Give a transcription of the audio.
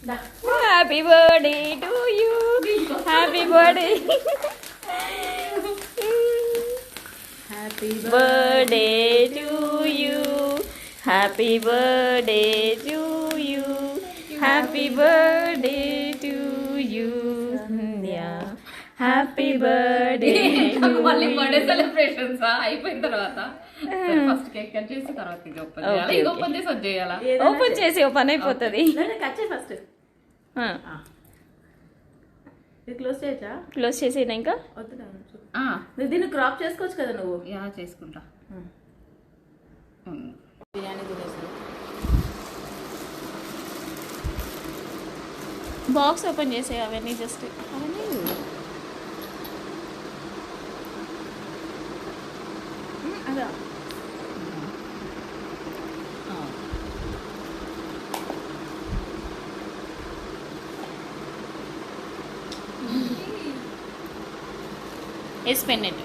Happy birthday to you, happy birthday, happy birthday to you, happy birthday to you, happy birthday to you, happy birthday. మళ్ళీ birthday celebrations అయిపోయిన తర్వాత first cake cut చేసి తర్వాత ఇది open చేయాలి. ఇది open చేసి అది చేయాలా? ఓపెన్ చేసి ఓపెన్ అయిపోతుంది. కట్ చేయి ఫస్ట్. ఇది క్లోజ్ చేయొచ్చా? క్లోజ్ చేసేనా ఇంకా? వద్దురా, నువ్వు దీన్ని క్రాప్ చేసుకోవచ్చు కదా నువ్వు. యా చేసుకుంటా. బిర్యానీ తినేసి బాక్స్ ఓపెన్ చేసే అవన్నీ జస్ట్ అవన్నీ అదా వేసి పెన్నెట్